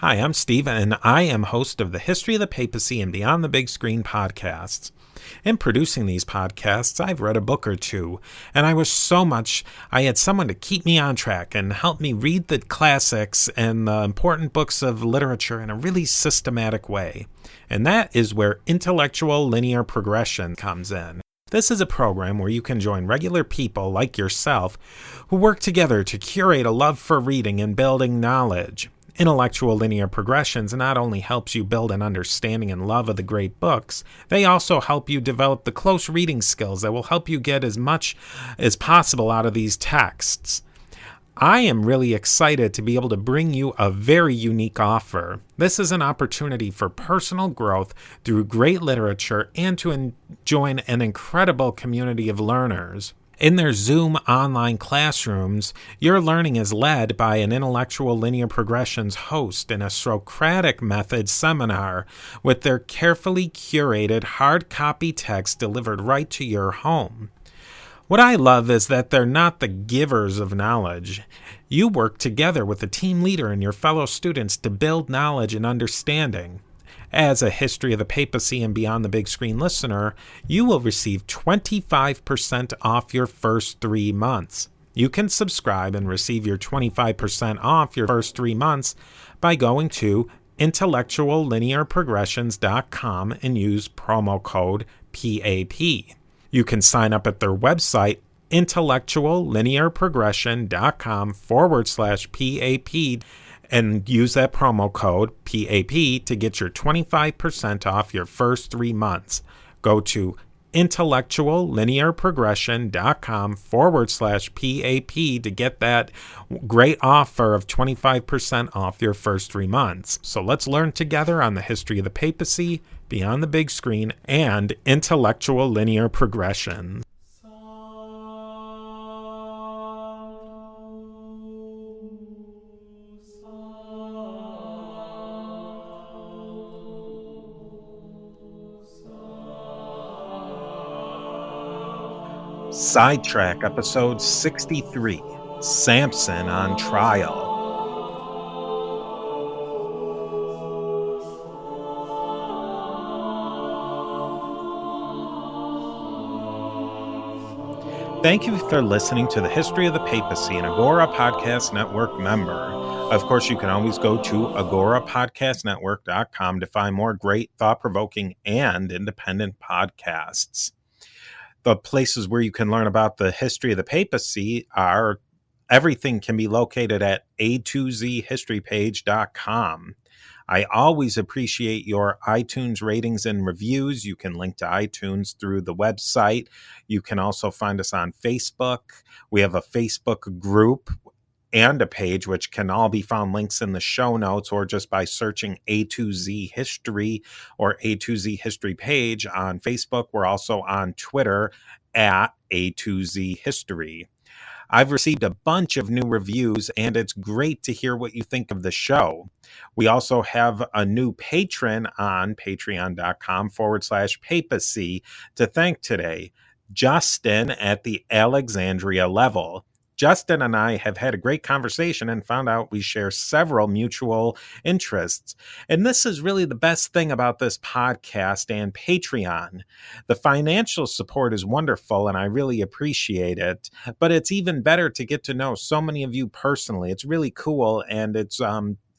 Hi, I'm Steve, and I am host of the History of the Papacy and Beyond the Big Screen podcasts. In producing these podcasts, I've read a book or two, and I wish so much I had someone to keep me on track and help me read the classics and the important books of literature in a really systematic way. And that is where intellectual linear progression comes in. This is a program where you can join regular people like yourself who work together to curate a love for reading and building knowledge. Intellectual linear progressions not only helps you build an understanding and love of the great books, they also help you develop the close reading skills that will help you get as much as possible out of these texts. I am really excited to be able to bring you a very unique offer. This is an opportunity for personal growth through great literature and to join an incredible community of learners. In their Zoom online classrooms, your learning is led by an intellectual linear progressions host in a Socratic method seminar with their carefully curated hard copy text delivered right to your home. What I love is that they're not the givers of knowledge. You work together with a team leader and your fellow students to build knowledge and understanding. As a History of the Papacy and Beyond the Big Screen listener, you will receive 25% off your first 3 months. You can subscribe and receive your 25% off your first 3 months by going to intellectuallinearprogressions.com and use promo code PAP. You can sign up at their website, intellectuallinearprogression.com/PAP, and use that promo code PAP to get your 25% off your first 3 months. Go to intellectuallinearprogression.com/PAP to get that great offer of 25% off your first 3 months. So let's learn together on the history of the papacy, Beyond the Big Screen, and intellectual linear progression. Sidetrack, episode 63, Samson on Trial. Thank you for listening to the History of the Papacy, an Agora Podcast Network member. Of course, you can always go to agorapodcastnetwork.com to find more great, thought-provoking, and independent podcasts. The places where you can learn about the history of the papacy are, everything can be located at a2zhistorypage.com. I always appreciate your iTunes ratings and reviews. You can link to iTunes through the website. You can also find us on Facebook. We have a Facebook group and a page, which can all be found links in the show notes or just by searching A2Z History or A2Z History Page on Facebook. We're also on Twitter at A2Z History. I've received a bunch of new reviews, and it's great to hear what you think of the show. We also have a new patron on patreon.com/papacy to thank today, Justin at the Alexandria level. Justin and I have had a great conversation and found out we share several mutual interests. And this is really the best thing about this podcast and Patreon. The financial support is wonderful and I really appreciate it, but it's even better to get to know so many of you personally. It's really cool, and it's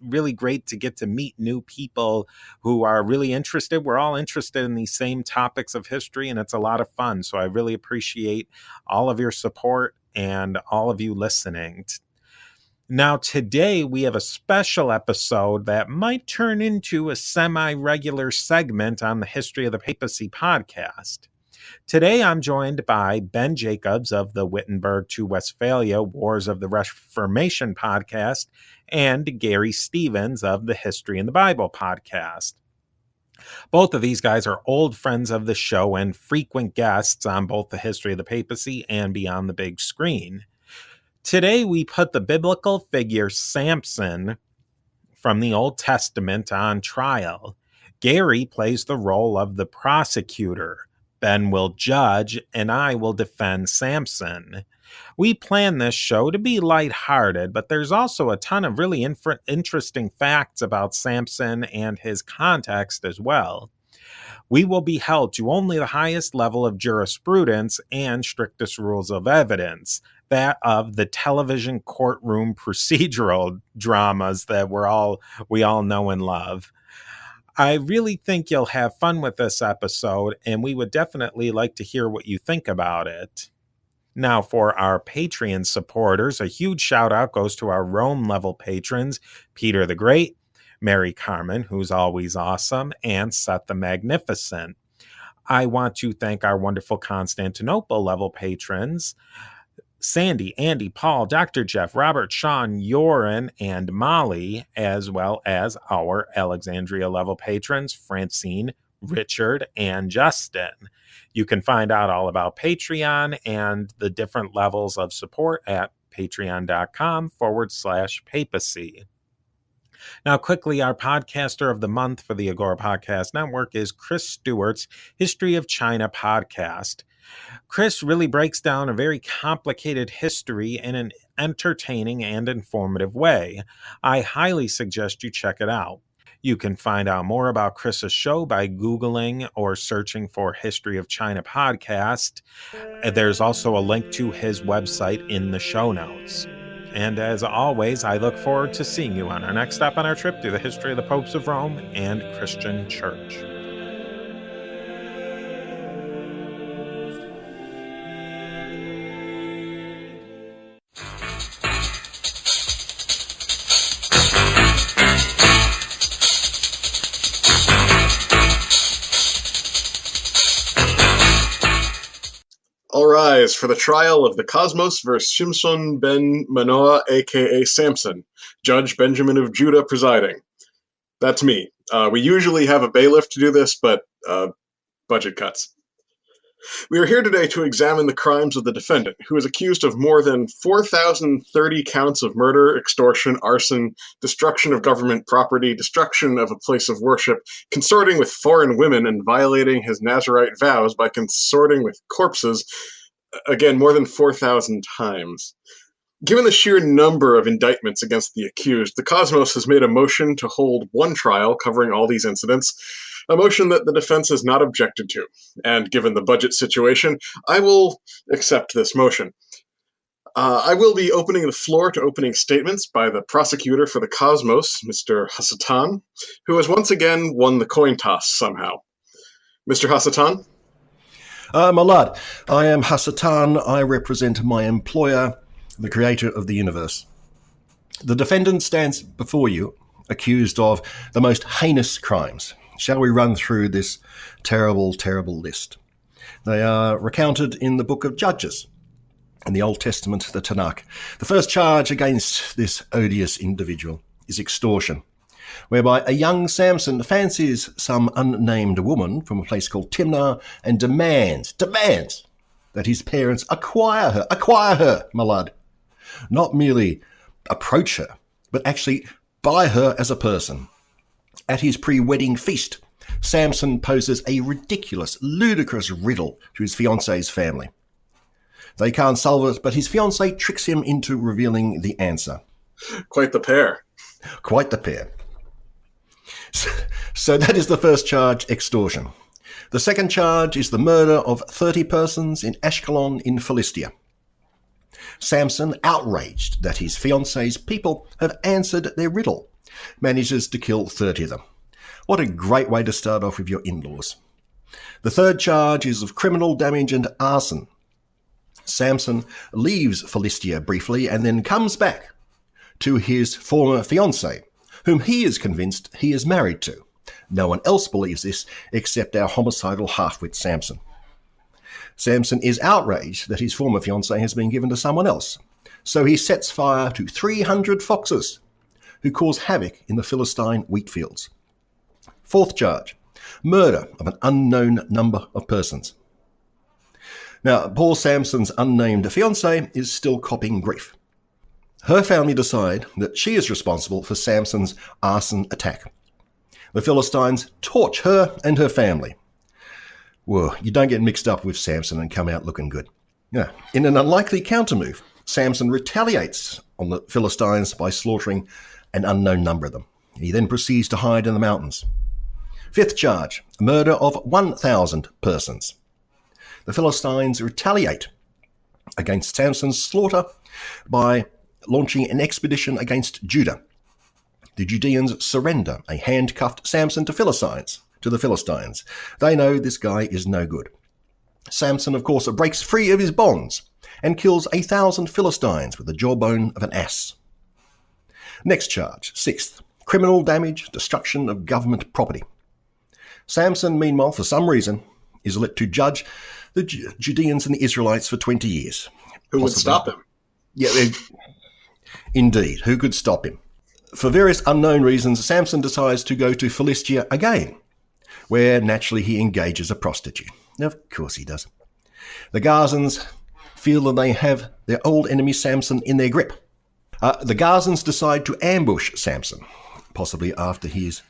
really great to get to meet new people who are really interested. We're all interested in these same topics of history, and it's a lot of fun. So I really appreciate all of your support and all of you listening. Now, today we have a special episode that might turn into a semi-regular segment on the History of the Papacy podcast. Today I'm joined by Ben Jacobs of the Wittenberg to Westphalia Wars of the Reformation podcast and Gary Stevens of the History in the Bible podcast. Both of these guys are old friends of the show and frequent guests on both the History of the Papacy and Beyond the Big Screen. Today we put the biblical figure Samson from the Old Testament on trial. Gary plays the role of the prosecutor. Ben will judge, and I will defend Samson. We plan this show to be lighthearted, but there's also a ton of really interesting facts about Samson and his context as well. We will be held to only the highest level of jurisprudence and strictest rules of evidence, that of the television courtroom procedural dramas that we all know and love. I really think you'll have fun with this episode, and we would definitely like to hear what you think about it. Now, for our Patreon supporters, a huge shout out goes to our Rome level patrons, Peter the Great, Mary Carmen, who's always awesome, and Seth the Magnificent. I want to thank our wonderful Constantinople level patrons, Sandy, Andy, Paul, Dr. Jeff, Robert, Sean, Yoren, and Molly, as well as our Alexandria level patrons, Francine, Richard, and Justin. You can find out all about Patreon and the different levels of support at patreon.com/papacy. Now, quickly, our podcaster of the month for the Agora Podcast Network is Chris Stewart's History of China podcast. Chris really breaks down a very complicated history in an entertaining and informative way. I highly suggest you check it out. You can find out more about Chris's show by Googling or searching for History of China podcast. There's also a link to his website in the show notes. And as always, I look forward to seeing you on our next stop on our trip through the history of the popes of Rome and Christian Church. All rise for the trial of the Cosmos versus Shimshon ben Manoah, a.k.a. Samson. Judge Benjamin of Judah presiding. That's me. We usually have a bailiff to do this, but budget cuts. We are here today to examine the crimes of the defendant, who is accused of more than 4,030 counts of murder, extortion, arson, destruction of government property, destruction of a place of worship, consorting with foreign women, and violating his Nazirite vows by consorting with corpses, again, more than 4,000 times. Given the sheer number of indictments against the accused, the Cosmos has made a motion to hold one trial covering all these incidents, a motion that the defense has not objected to. And given the budget situation, I will accept this motion. I will be opening the floor to opening statements by the prosecutor for the Cosmos, Mr. Hasatan, who has once again won the coin toss somehow. Mr. Hasatan? My lord, I am Hasatan. I represent my employer, the creator of the universe. The defendant stands before you, accused of the most heinous crimes. Shall we run through this terrible, terrible list? They are recounted in the book of Judges, in the Old Testament, the Tanakh. The first charge against this odious individual is extortion, whereby a young Samson fancies some unnamed woman from a place called Timnah and demands that his parents acquire her, my lad. Not merely approach her, but actually buy her as a person. At his pre-wedding feast, Samson poses a ridiculous, ludicrous riddle to his fiancée's family. They can't solve it, but his fiancée tricks him into revealing the answer. Quite the pair. Quite the pair. So that is the first charge, extortion. The second charge is the murder of 30 persons in Ashkelon in Philistia. Samson, outraged that his fiancée's people have answered their riddle, manages to kill 30 of them. What a great way to start off with your in-laws. The third charge is of criminal damage and arson. Samson leaves Philistia briefly and then comes back to his former fiancée, whom he is convinced he is married to. No one else believes this except our homicidal half-wit Samson. Samson is outraged that his former fiancée has been given to someone else, so he sets fire to 300 foxes who cause havoc in the Philistine wheat fields. Fourth charge, murder of an unknown number of persons. Now, poor Samson's unnamed fiancée is still copping grief. Her family decide that she is responsible for Samson's arson attack. The Philistines torch her and her family. Whoa, you don't get mixed up with Samson and come out looking good. Yeah. In an unlikely countermove, Samson retaliates on the Philistines by slaughtering an unknown number of them. He then proceeds to hide in the mountains. Fifth charge, murder of 1,000 persons. The Philistines retaliate against Samson's slaughter by launching an expedition against Judah. The Judeans surrender a handcuffed Samson to the Philistines. They know this guy is no good. Samson, of course, breaks free of his bonds and kills 1,000 Philistines with the jawbone of an ass. Next charge, sixth, criminal damage, destruction of government property. Samson, meanwhile, for some reason, is let to judge the Judeans and the Israelites for 20 years. Who would stop him? Yeah, indeed. Who could stop him? For various unknown reasons, Samson decides to go to Philistia again, where naturally he engages a prostitute. Of course he does. The Gazans feel that they have their old enemy Samson in their grip. The Gazans decide to ambush Samson, possibly after his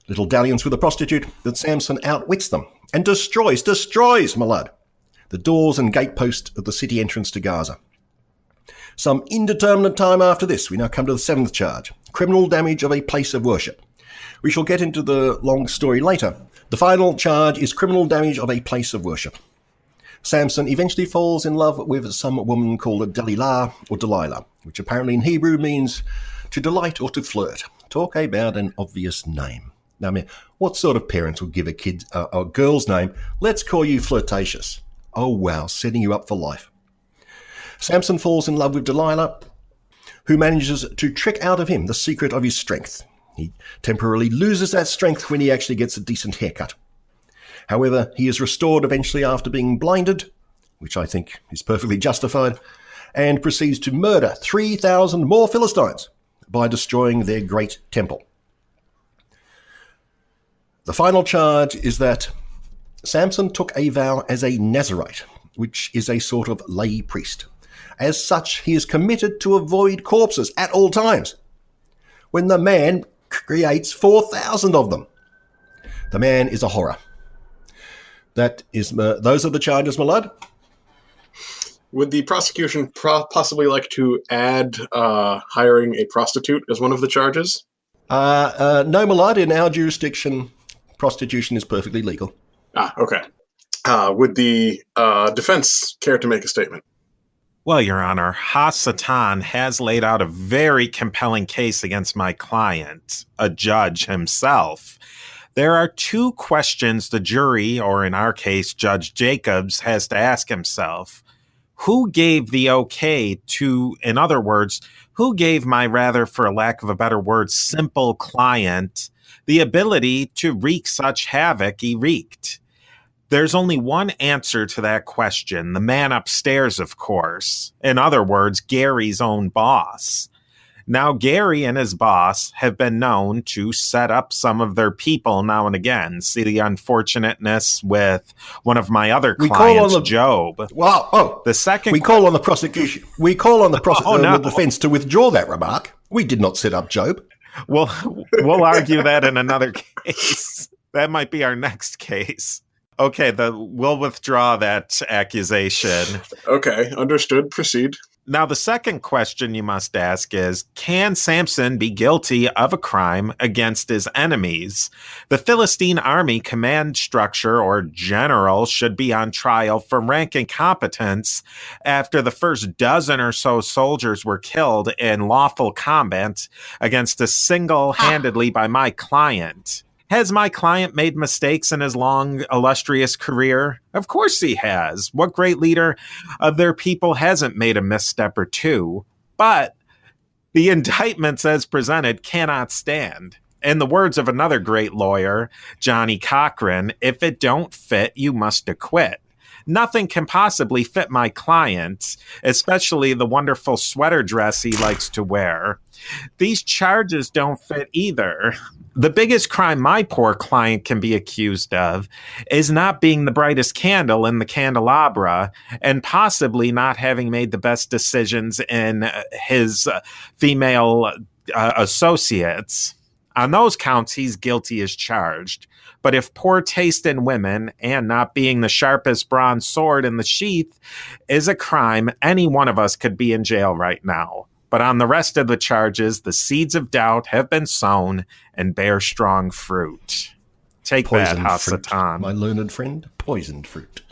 little dalliance with a prostitute, that Samson outwits them and destroys, MacLeod, the doors and gatepost of the city entrance to Gaza. Some indeterminate time after this, we now come to the seventh charge, criminal damage of a place of worship. We shall get into the long story later. The final charge is criminal damage of a place of worship. Samson eventually falls in love with some woman called Delilah or Delilah, which apparently in Hebrew means to delight or to flirt. Talk about an obvious name. Now, I mean, what sort of parents would give a kid a girl's name? Let's call you Flirtatious. Oh, wow, setting you up for life. Samson falls in love with Delilah, who manages to trick out of him the secret of his strength. He temporarily loses that strength when he actually gets a decent haircut. However, he is restored eventually after being blinded, which I think is perfectly justified, and proceeds to murder 3,000 more Philistines by destroying their great temple. The final charge is that Samson took a vow as a Nazirite, which is a sort of lay priest. As such, he is committed to avoid corpses at all times. When the man creates 4,000 of them, the man is a horror. That is, those are the charges, MacLeod. Would the prosecution possibly like to add hiring a prostitute as one of the charges? No, MacLeod, in our jurisdiction, prostitution is perfectly legal. Okay. Would the defense care to make a statement? Well, Your Honor, Hasatan has laid out a very compelling case against my client, a judge himself. There are two questions the jury, or in our case, Judge Jacobs, has to ask himself. Who gave the okay to, in other words, who gave my rather, for lack of a better word, simple client the ability to wreak such havoc he wreaked? There's only one answer to that question. The man upstairs, of course. In other words, Gary's own boss. Now, Gary and his boss have been known to set up some of their people now and again. See the unfortunateness with one of my other clients, Job. Well, the second we call on the prosecution. We call on the defense to withdraw that remark. We did not set up Job. We'll argue that in another case. That might be our next case. Okay, we'll withdraw that accusation. Okay, understood. Proceed. Now, the second question you must ask is, can Samson be guilty of a crime against his enemies? The Philistine army command structure, or general, should be on trial for rank incompetence after the first dozen or so soldiers were killed in lawful combat against us single-handedly by my client. Has my client made mistakes in his long, illustrious career? Of course he has. What great leader of their people hasn't made a misstep or two? But the indictments as presented cannot stand. In the words of another great lawyer, Johnny Cochran, if it don't fit, you must acquit. Nothing can possibly fit my client, especially the wonderful sweater dress he likes to wear. These charges don't fit either. The biggest crime my poor client can be accused of is not being the brightest candle in the candelabra and possibly not having made the best decisions in his female associates. On those counts, he's guilty as charged. But if poor taste in women and not being the sharpest bronze sword in the sheath is a crime, any one of us could be in jail right now. But on the rest of the charges, the seeds of doubt have been sown and bear strong fruit. Take Poisoned that, fruit, Hasatan. my learned friend. Poisoned fruit.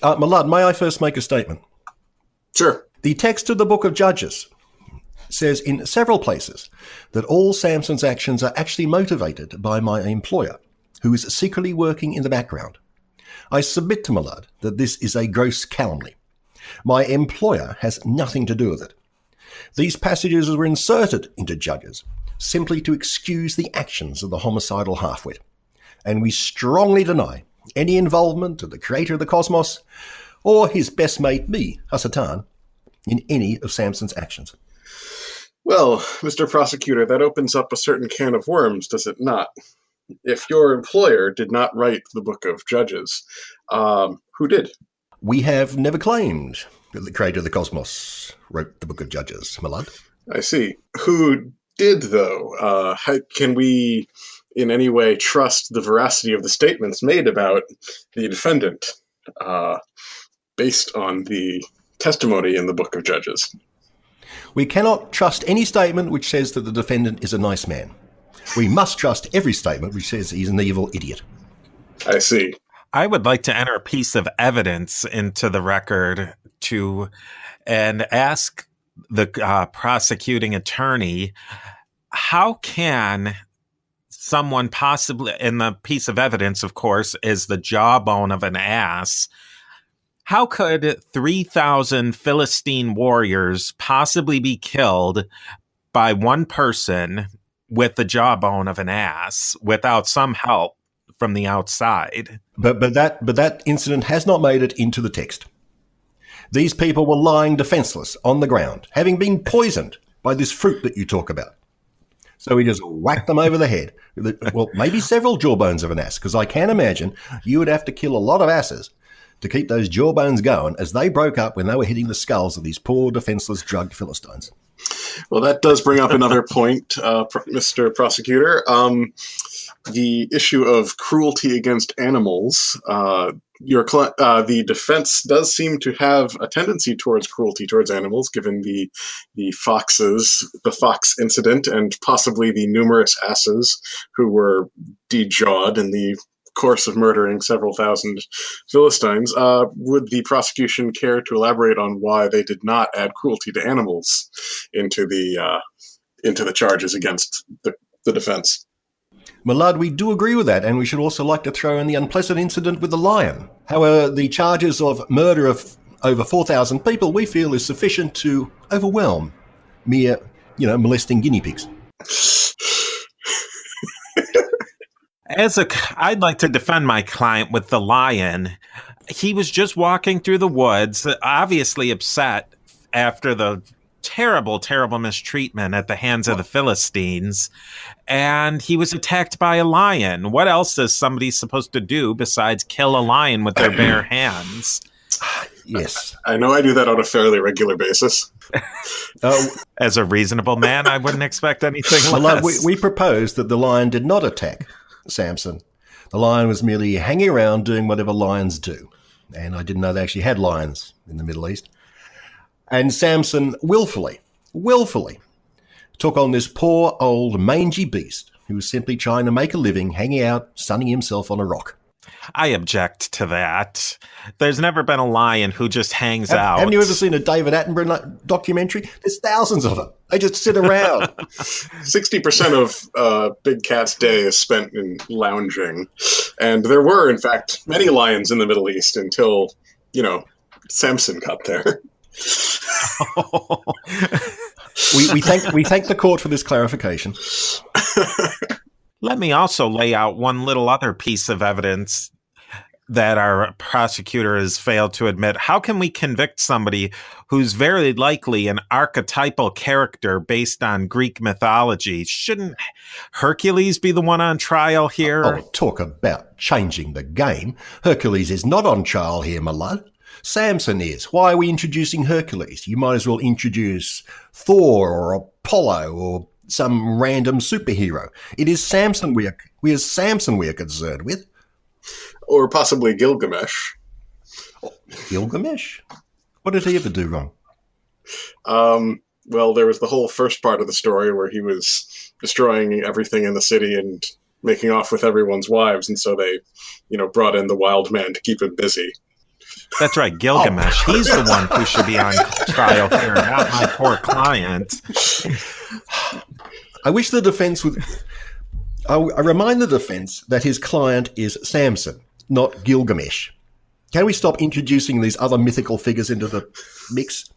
MacLeod, may I first make a statement? Sure. The text of the Book of Judges says in several places that all Samson's actions are actually motivated by my employer, who is secretly working in the background. I submit to MacLeod that this is a gross calumny. My employer has nothing to do with it. These passages were inserted into Judges simply to excuse the actions of the homicidal halfwit, and we strongly deny any involvement of the creator of the cosmos or his best mate, me, Hasatan, in any of Samson's actions. Well, Mr. Prosecutor, that opens up a certain can of worms, does it not? If your employer did not write the Book of Judges, who did? We have never claimed that the creator of the cosmos wrote the Book of Judges, MacLeod. I see. Who did, though? Can we in any way trust the veracity of the statements made about the defendant based on the testimony in the Book of Judges? We cannot trust any statement which says that the defendant is a nice man. We must trust every statement which says he's an evil idiot. I see. I would like to enter a piece of evidence into the record and ask the prosecuting attorney, how can someone possibly, in the piece of evidence, of course, is the jawbone of an ass, how could 3,000 Philistine warriors possibly be killed by one person with the jawbone of an ass without some help from the outside? But that incident has not made it into the text. These people were lying defenseless on the ground, having been poisoned by this fruit that you talk about. So he just whacked them over the head. Well, maybe several jawbones of an ass, because I can imagine you would have to kill a lot of asses to keep those jawbones going as they broke up when they were hitting the skulls of these poor, defenseless, drugged Philistines. Well, that does bring up another point, Mr. Prosecutor. The issue of cruelty against animals. The defense does seem to have a tendency towards cruelty towards animals, given the fox incident, and possibly the numerous asses who were dejawed in the course of murdering several thousand Philistines. Would the prosecution care to elaborate on why they did not add cruelty to animals into the charges against the defense? MacLeod, we do agree with that, and we should also like to throw in the unpleasant incident with the lion. However, the charges of murder of over 4,000 people we feel is sufficient to overwhelm mere, molesting guinea pigs. I'd like to defend my client with the lion. He was just walking through the woods, obviously upset after the terrible, terrible mistreatment at the hands of the Philistines, and he was attacked by a lion. What else is somebody supposed to do besides kill a lion with their bare hands? Yes. I know I do that on a fairly regular basis. As a reasonable man, I wouldn't expect anything less. We proposed that the lion did not attack Samson. The lion was merely hanging around doing whatever lions do. And I didn't know they actually had lions in the Middle East. And Samson willfully took on this poor old mangy beast who was simply trying to make a living hanging out, sunning himself on a rock. I object to that. There's never been a lion who just hangs out. Haven't you ever seen a David Attenborough documentary? There's thousands of them. They just sit around. 60% of Big Cat's day is spent in lounging. And there were, in fact, many lions in the Middle East until, Samson got there. We thank the court for this clarification. Let me also lay out one little other piece of evidence that our prosecutor has failed to admit. How can we convict somebody who's very likely an archetypal character based on Greek mythology? Shouldn't Hercules be the one on trial here? Oh, talk about changing the game. Hercules is not on trial here, MacLeod. Samson is. Why are we introducing Hercules? You might as well introduce Thor or Apollo or some random superhero. It is Samson we are concerned with. Or possibly Gilgamesh. Gilgamesh? What did he ever do wrong? Well, there was the whole first part of the story where he was destroying everything in the city and making off with everyone's wives, and so they, brought in the wild man to keep him busy. That's right, Gilgamesh. He's the one who should be on trial here, not my poor client. I wish the defense would... I remind the defense that his client is Samson, not Gilgamesh. Can we stop introducing these other mythical figures into the mix?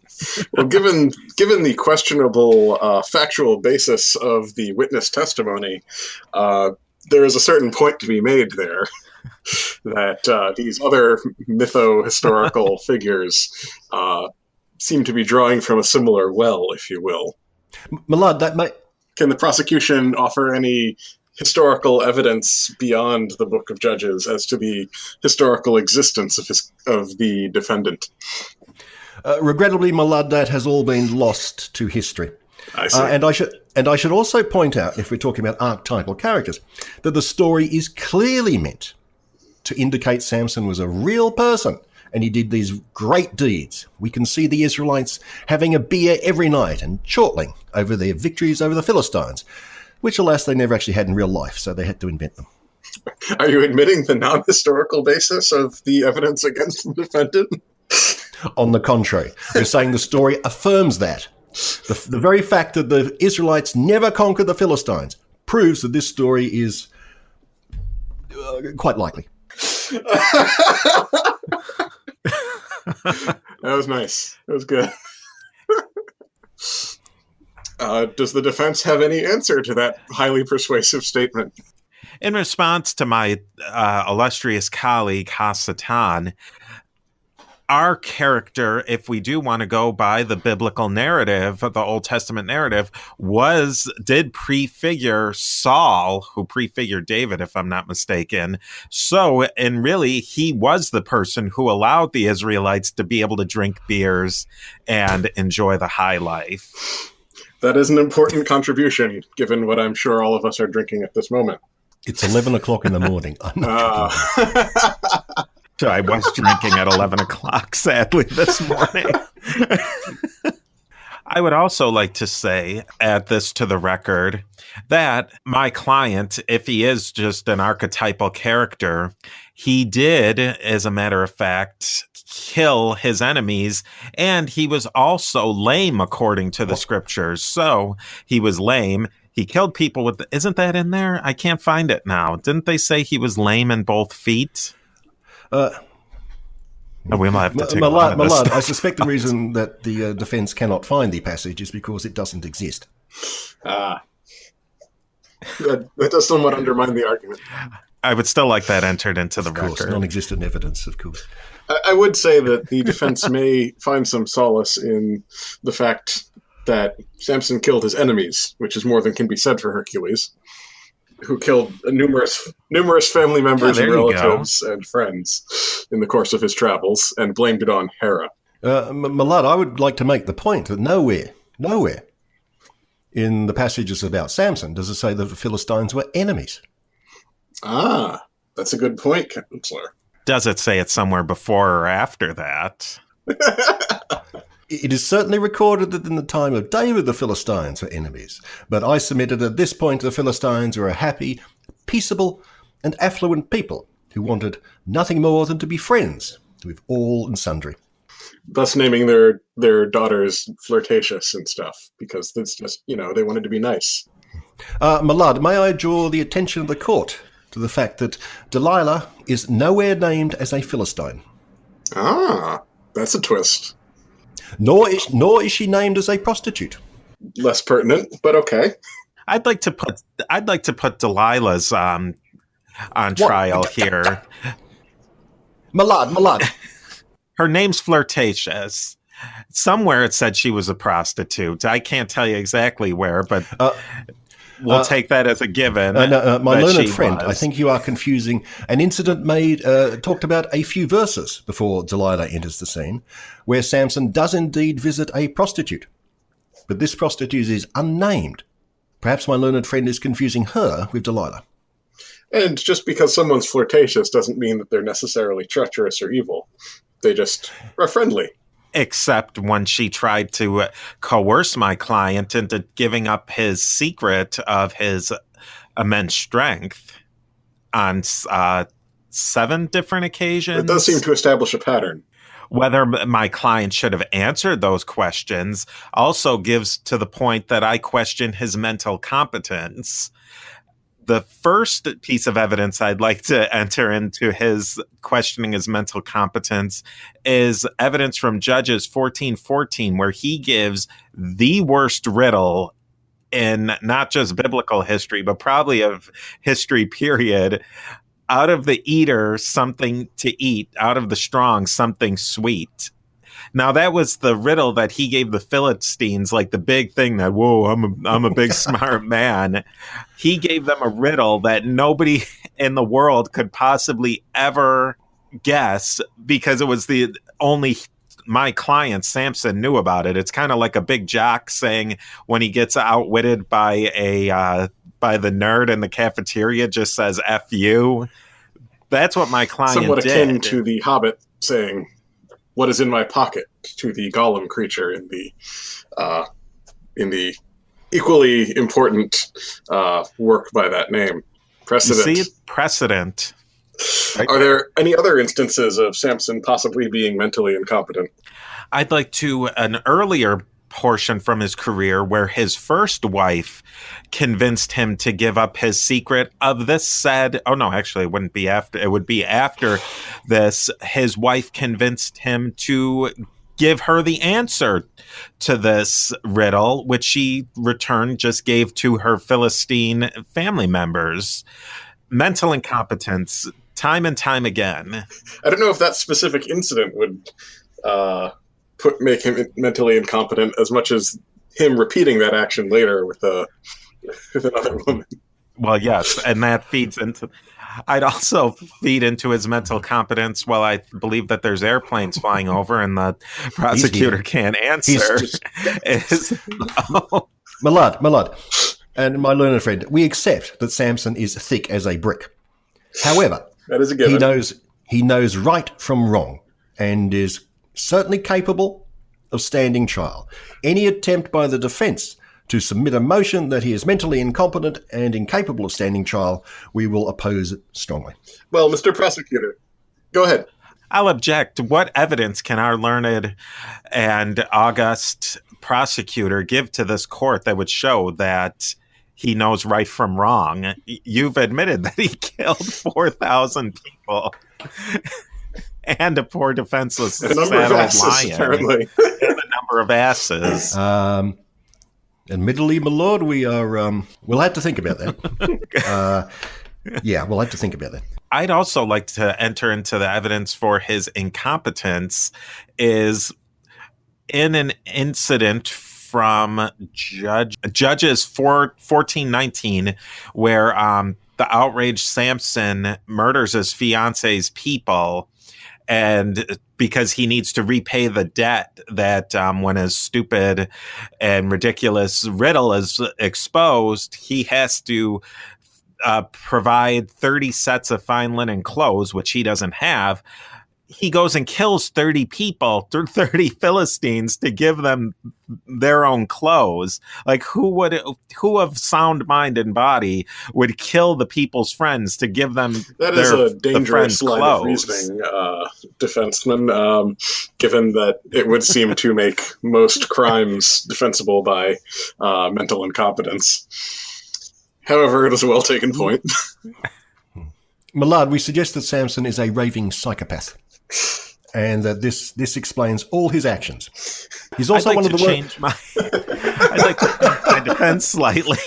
Well, given the questionable factual basis of the witness testimony, there is a certain point to be made there that these other mytho-historical figures seem to be drawing from a similar well, if you will. MacLeod, that might... Can the prosecution offer any historical evidence beyond the Book of Judges as to the historical existence of the defendant? Regrettably, MacLeod, that has all been lost to history. I see. And I should also point out, if we're talking about archetypal characters, that the story is clearly meant to indicate Samson was a real person and he did these great deeds. We can see the Israelites having a beer every night and chortling over their victories over the Philistines, which, alas, they never actually had in real life, so they had to invent them. Are you admitting the non-historical basis of the evidence against the defendant? On the contrary, we're saying the story affirms that. The very fact that the Israelites never conquered the Philistines proves that this story is quite likely. That was nice. That was good. Does the defense have any answer to that highly persuasive statement? In response to my illustrious colleague, Hasatan, our character, if we do want to go by the biblical narrative, the Old Testament narrative, did prefigure Saul, who prefigured David, if I'm not mistaken. So, and really, he was the person who allowed the Israelites to be able to drink beers and enjoy the high life. That is an important contribution, given what I'm sure all of us are drinking at this moment. It's 11 o'clock in the morning. I'm not drinking. I was drinking at 11 o'clock, sadly, this morning. I would also like to say, add this to the record, that my client, if he is just an archetypal character, he did, as a matter of fact, kill his enemies, and he was also lame according to the scriptures. So he was lame. He killed people with... Isn't that in there? I can't find it now. Didn't they say he was lame in both feet? We might have to take MacLeod, I suspect the reason that the defense cannot find the passage is because it doesn't exist. That does somewhat undermine the argument. I would still like that entered into the record. Of course, non-existent evidence, of course. I would say that the defense may find some solace in the fact that Samson killed his enemies, which is more than can be said for Hercules, who killed numerous family members and relatives and friends in the course of his travels and blamed it on Hera. MacLeod, I would like to make the point that nowhere in the passages about Samson does it say that the Philistines were enemies. Ah, that's a good point, Counselor. Does it say it somewhere before or after that? It is certainly recorded that in the time of David, the Philistines were enemies. But I submitted at this point the Philistines were a happy, peaceable, and affluent people who wanted nothing more than to be friends with all and sundry. Thus naming their daughters flirtatious and stuff, because it's just, they wanted to be nice. MacLeod, may I draw the attention of the court to the fact that Delilah is nowhere named as a Philistine. Ah, that's a twist. Nor is she named as a prostitute. Less pertinent, but okay. I'd like to put Delilah's on trial here. MacLeod. Her name's Flirtatious. Somewhere it said she was a prostitute. I can't tell you exactly where, but we'll take that as a given. My learned friend, I think you are confusing an incident talked about a few verses before Delilah enters the scene, where Samson does indeed visit a prostitute. But this prostitute is unnamed. Perhaps my learned friend is confusing her with Delilah. And just because someone's flirtatious doesn't mean that they're necessarily treacherous or evil. They just are friendly. Except when she tried to coerce my client into giving up his secret of his immense strength on 7 different occasions. It does seem to establish a pattern. Whether my client should have answered those questions also gives to the point that I question his mental competence. The first piece of evidence I'd like to enter into his questioning his mental competence is evidence from Judges 14:14, where he gives the worst riddle in not just biblical history, but probably of history, period. Out of the eater, something to eat. Out of the strong, something sweet. Now, that was the riddle that he gave the Philistines, like the big thing that, whoa, I'm a big smart man. He gave them a riddle that nobody in the world could possibly ever guess because it was the only my client, Samson, knew about it. It's kind of like a big jock saying when he gets outwitted by by the nerd in the cafeteria, just says F you. That's what my client Somewhat did. akin to the Hobbit saying, "What is in my pocket?" to the Gollum creature in the equally important work by that name, Precedent. You see, Precedent. Right. Are there any other instances of Samson possibly being mentally incompetent? I'd like to an earlier portion from his career where his first wife convinced him to give up his secret of this said, oh no, actually it wouldn't be after, it would be after this. His wife convinced him to give her the answer to this riddle, which she returned just gave to her Philistine family members. Mental incompetence, time and time again. I don't know if that specific incident would make him mentally incompetent as much as him repeating that action later with another woman. Well, yes, and that feeds into... I'd also feed into his mental competence. Well, I believe that there's airplanes flying over and the prosecutor can't answer. MacLeod, and my learned friend, we accept that Samson is thick as a brick. However, that is a given. He knows right from wrong and is certainly capable of standing trial. Any attempt by the defence to submit a motion that he is mentally incompetent and incapable of standing trial, we will oppose it strongly. Well, Mr. Prosecutor, go ahead. I'll object. What evidence can our learned and august prosecutor give to this court that would show that he knows right from wrong? You've admitted that he killed 4,000 people and a poor defenseless saddled lion. Apparently. And a number of asses. Admittedly, my lord, we'll have to think about that. We'll have to think about that. I'd also like to enter into the evidence for his incompetence is in an incident from Judges 14:19, where the outraged Samson murders his fiance's people, and because he needs to repay the debt that when his stupid and ridiculous riddle is exposed, he has to provide 30 sets of fine linen clothes, which he doesn't have. He goes and kills 30 people, 30 Philistines to give them their own clothes. Like who of sound mind and body would kill the people's friends to give them that is a dangerous line of reasoning, defenseman, given that it would seem to make most crimes defensible by mental incompetence. However, it is a well-taken point. MacLeod, we suggest that Samson is a raving psychopath, and that this explains all his actions. He's also I'd like to change my defense slightly.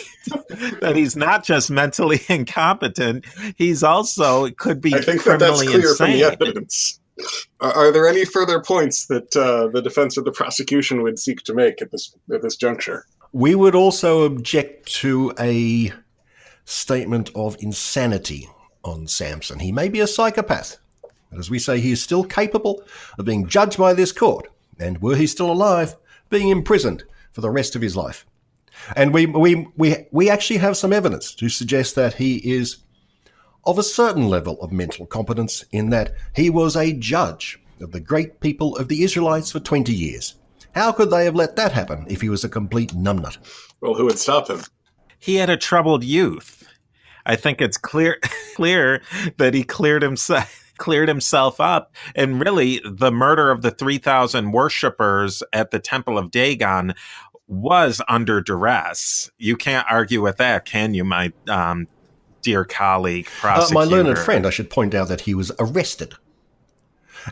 That he's not just mentally incompetent; he's also could be criminally insane. From the evidence. Are there any further points that the defense or the prosecution would seek to make at this juncture? We would also object to a statement of insanity on Samson. He may be a psychopath, but as we say, he is still capable of being judged by this court, and were he still alive, being imprisoned for the rest of his life. And we actually have some evidence to suggest that he is of a certain level of mental competence, in that he was a judge of the great people of the Israelites for 20 years. How could they have let that happen if he was a complete numbnut? Well, who would stop him? He had a troubled youth. I think it's clear that he cleared himself up. And really, the murder of the 3,000 worshippers at the Temple of Dagon was under duress. You can't argue with that, can you, my dear colleague, prosecutor? My learned friend, I should point out that he was arrested.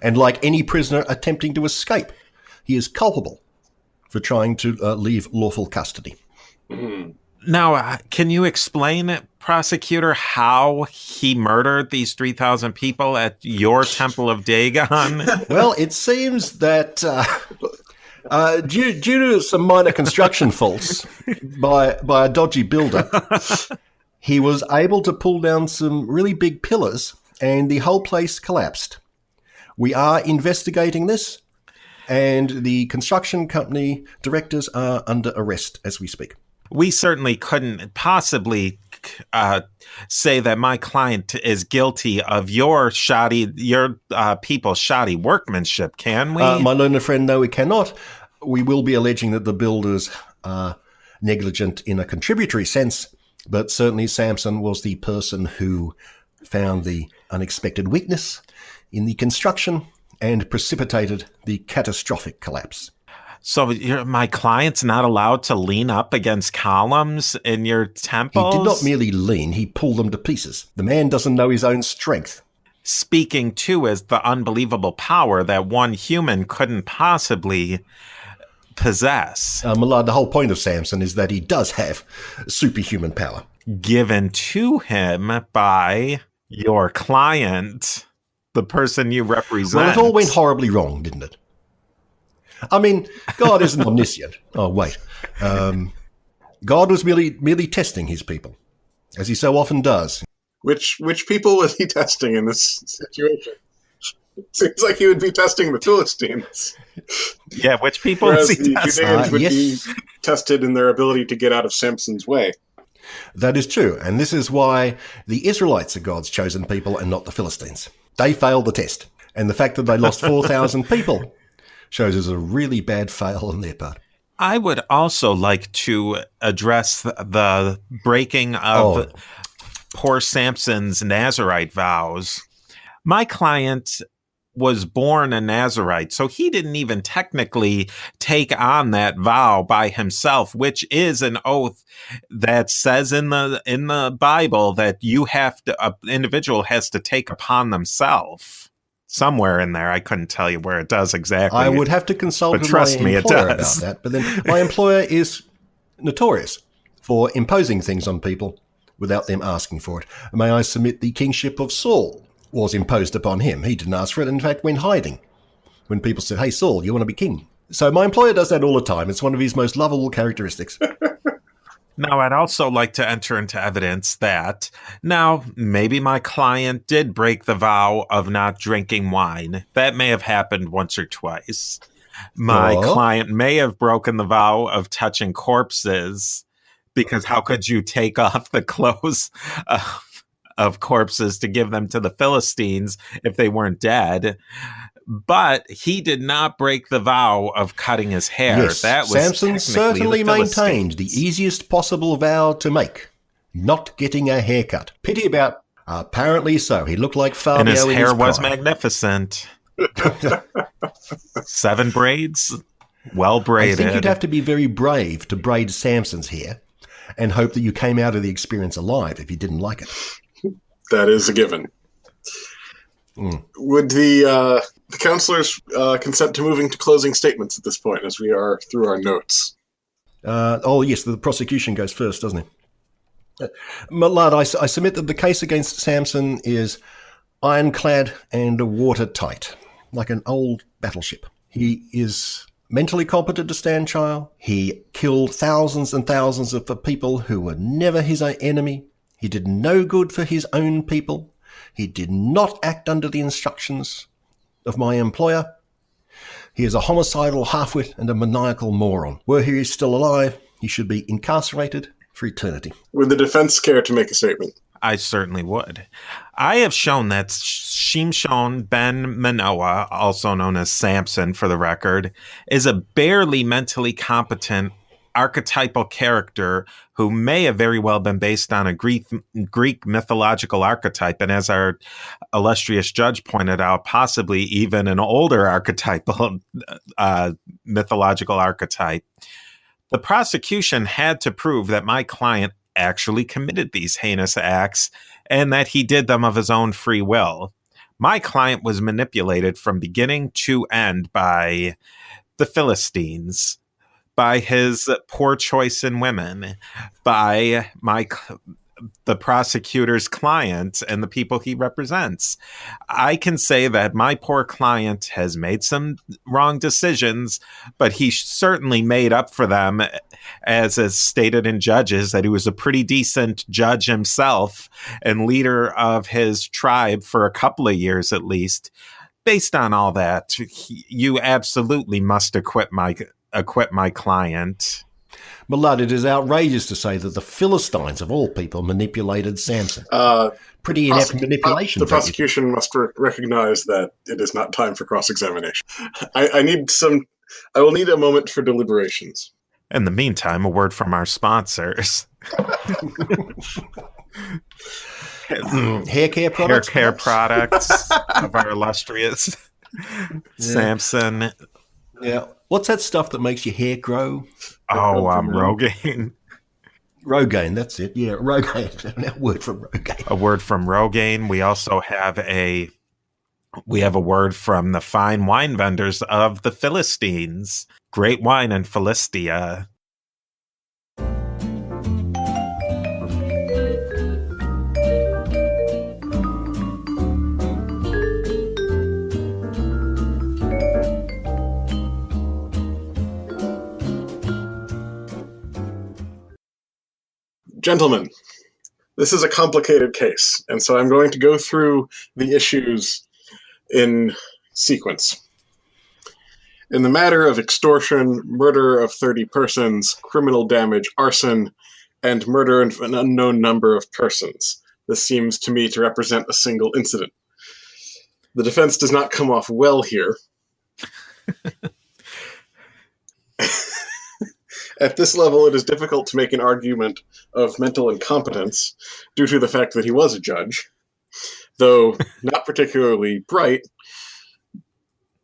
And like any prisoner attempting to escape, he is culpable for trying to leave lawful custody. Mm-hmm. Now, can you explain, prosecutor, how he murdered these 3,000 people at your Temple of Dagon? Well, it seems that due to some minor construction faults by a dodgy builder, he was able to pull down some really big pillars and the whole place collapsed. We are investigating this, and the construction company directors are under arrest as we speak. We certainly couldn't possibly say that my client is guilty of your people's shoddy workmanship, can we? My learned friend, no, we cannot. We will be alleging that the builders are negligent in a contributory sense, but certainly Samson was the person who found the unexpected weakness in the construction and precipitated the catastrophic collapse. So my client's not allowed to lean up against columns in your temples? He did not merely lean, he pulled them to pieces. The man doesn't know his own strength. Speaking, too, as the unbelievable power that one human couldn't possibly possess. MacLeod, the whole point of Samson is that he does have superhuman power. Given to him by your client, the person you represent. Well, it all went horribly wrong, didn't it? I mean, God isn't omniscient. Oh, wait. God was merely testing his people, as he so often does. Which people was he testing in this situation? Seems like he would be testing the Philistines. Yeah, which people Whereas is he the testing? Judeans would be tested in their ability to get out of Samson's way. That is true, and this is why the Israelites are God's chosen people and not the Philistines. They failed the test, and the fact that they lost 4,000 people shows us a really bad fail on their part. I would also like to address the breaking of poor Samson's Nazirite vows. My client was born a Nazirite, so he didn't even technically take on that vow by himself, which is an oath that says in the Bible that an individual has to take upon themselves. Somewhere in there, I couldn't tell you where it does exactly. I would have to consult with my employer about that, but then my employer is notorious for imposing things on people without them asking for it. May I submit the kingship of Saul was imposed upon him. He didn't ask for it, in fact, went hiding when people said, "Hey, Saul, you want to be king?" So my employer does that all the time. It's one of his most lovable characteristics. Now, I'd also like to enter into evidence that, now, maybe my client did break the vow of not drinking wine. That may have happened once or twice. My client may have broken the vow of touching corpses, because how could you take off the clothes of corpses to give them to the Philistines if they weren't dead? But he did not break the vow of cutting his hair. Yes, that was Samson certainly maintained the easiest possible vow to make, not getting a haircut. Pity about, apparently so. He looked like Fabio and his in hair was prime. Magnificent. 7 braids, well braided. I think you'd have to be very brave to braid Samson's hair and hope that you came out of the experience alive if you didn't like it. That is a given. Would the counselors consent to moving to closing statements at this point, as we are through our notes? Yes, the prosecution goes first, doesn't it? MacLeod, I submit that the case against Samson is ironclad and watertight, like an old battleship. He is mentally competent to stand trial. He killed thousands and thousands of people who were never his enemy. He did no good for his own people. He did not act under the instructions of my employer. He is a homicidal halfwit and a maniacal moron. Were he still alive, he should be incarcerated for eternity. Would the defense care to make a statement? I certainly would. I have shown that Shimshon ben Manoah, also known as Samson for the record, is a barely mentally competent archetypal character who may have very well been based on a Greek mythological archetype, and as our illustrious judge pointed out, possibly even an older archetypal mythological archetype. The prosecution had to prove that my client actually committed these heinous acts and that he did them of his own free will. My client was manipulated from beginning to end by the Philistines, by his poor choice in women, by the prosecutor's client and the people he represents. I can say that my poor client has made some wrong decisions, but he certainly made up for them, as is stated in Judges, that he was a pretty decent judge himself and leader of his tribe for a couple of years at least. Based on all that, you absolutely must acquit my client. MacLeod, it is outrageous to say that the Philistines, of all people, manipulated Samson. Pretty inept manipulation. The prosecution must recognize that it is not time for cross-examination. I will need a moment for deliberations. In the meantime, a word from our sponsors. Hair care products? Hair care products of our illustrious Samson. Yeah. What's that stuff that makes your hair grow? Rogaine. Rogaine, that's it. Yeah, Rogaine. A word from Rogaine. A word from Rogaine. We also have a word from the fine wine vendors of the Philistines. Great wine in Philistia. Gentlemen, this is a complicated case, and so I'm going to go through the issues in sequence. In the matter of extortion, murder of 30 persons, criminal damage, arson, and murder of an unknown number of persons, this seems to me to represent a single incident. The defense does not come off well here. At this level, it is difficult to make an argument of mental incompetence due to the fact that he was a judge, though not particularly bright.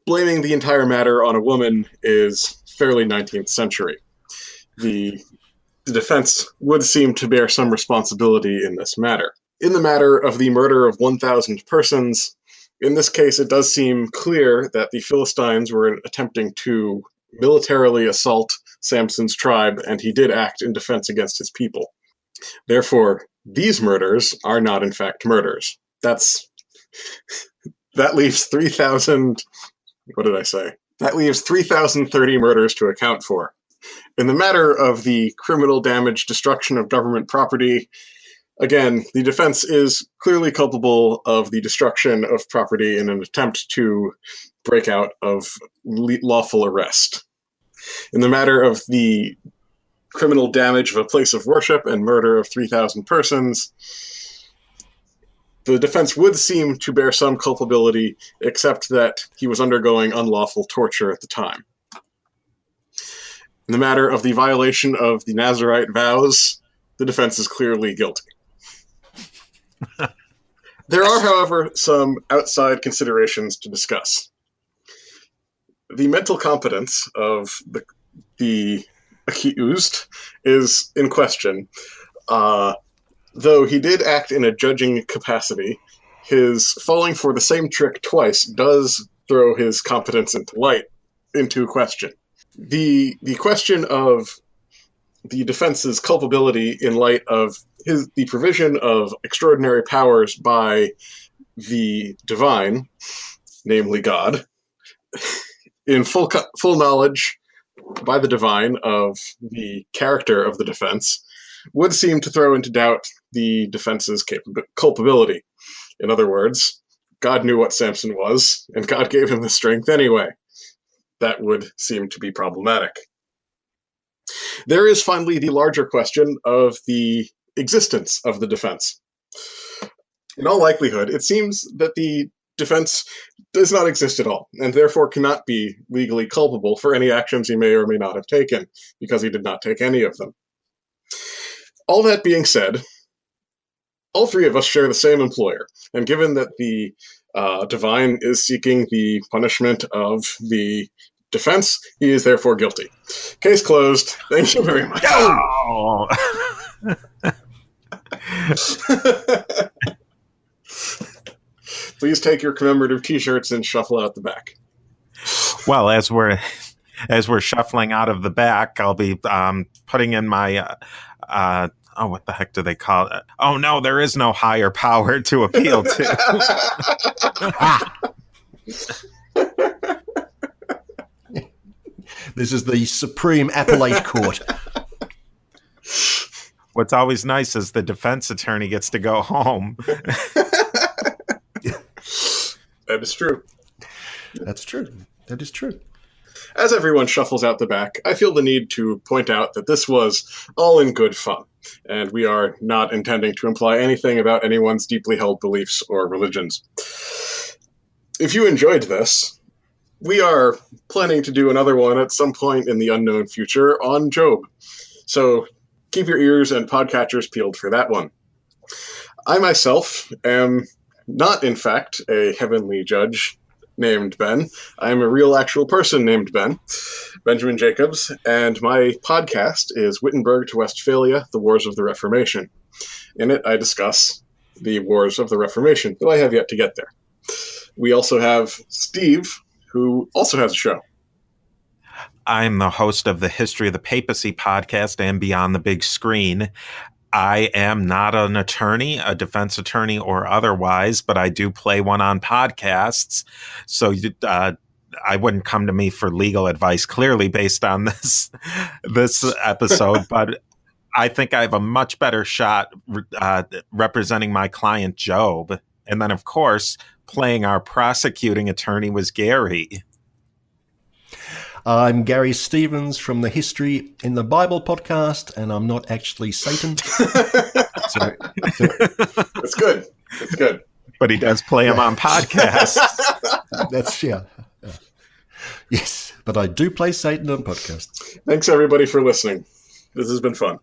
Blaming the entire matter on a woman is fairly 19th century. The defense would seem to bear some responsibility in this matter. In the matter of the murder of 1,000 persons, in this case it does seem clear that the Philistines were attempting to militarily assault Samson's tribe, and he did act in defense against his people. Therefore, these murders are not in fact murders. That leaves 3,000... What did I say? That leaves 3,030 murders to account for. In the matter of the criminal damage, destruction of government property, again, the defense is clearly culpable of the destruction of property in an attempt to break out of lawful arrest. In the matter of the criminal damage of a place of worship and murder of 3,000 persons, the defense would seem to bear some culpability, except that he was undergoing unlawful torture at the time. In the matter of the violation of the Nazirite vows, the defense is clearly guilty. There are, however, some outside considerations to discuss. The mental competence of the accused is in question. Though he did act in a judging capacity, his falling for the same trick twice does throw his competence into question. The question of the defense's culpability in light of the provision of extraordinary powers by the divine, namely God, in full knowledge by the divine of the character of the defense, would seem to throw into doubt the defense's culpability. In other words, God knew what Samson was, and God gave him the strength anyway. That would seem to be problematic. There is finally the larger question of the existence of the defense. In all likelihood, it seems that the defense does not exist at all, and therefore cannot be legally culpable for any actions he may or may not have taken, because he did not take any of them. All that being said, all three of us share the same employer, and given that the divine is seeking the punishment of the defense, he is therefore guilty. Case closed. Thank you very much. Oh. Please take your commemorative T-shirts and shuffle out the back. Well, as we're shuffling out of the back, I'll be putting in my what the heck do they call it? Oh no, there is no higher power to appeal to. This is the Supreme Appellate Court. What's always nice is the defense attorney gets to go home. That is true. That's true. That is true. As everyone shuffles out the back, I feel the need to point out that this was all in good fun, and we are not intending to imply anything about anyone's deeply held beliefs or religions. If you enjoyed this, we are planning to do another one at some point in the unknown future on Job. So keep your ears and podcatchers peeled for that one. I myself am not, in fact, a heavenly judge named Ben. I am a real actual person named Ben, Benjamin Jacobs, and my podcast is Wittenberg to Westphalia, The Wars of the Reformation. In it, I discuss the Wars of the Reformation, though I have yet to get there. We also have Steve, who also has a show. I'm the host of the History of the Papacy podcast and Beyond the Big Screen. I am not an attorney, a defense attorney or otherwise, but I do play one on podcasts. So I wouldn't come to me for legal advice, clearly based on this episode, but I think I have a much better shot representing my client, Job. And then, of course, playing our prosecuting attorney was Gary. I'm Gary Stevens from the History in the Bible podcast, and I'm not actually Satan. So. It's good. It's good. But he does play him on podcasts. That's, yeah. Yes, but I do play Satan on podcasts. Thanks, everybody, for listening. This has been fun.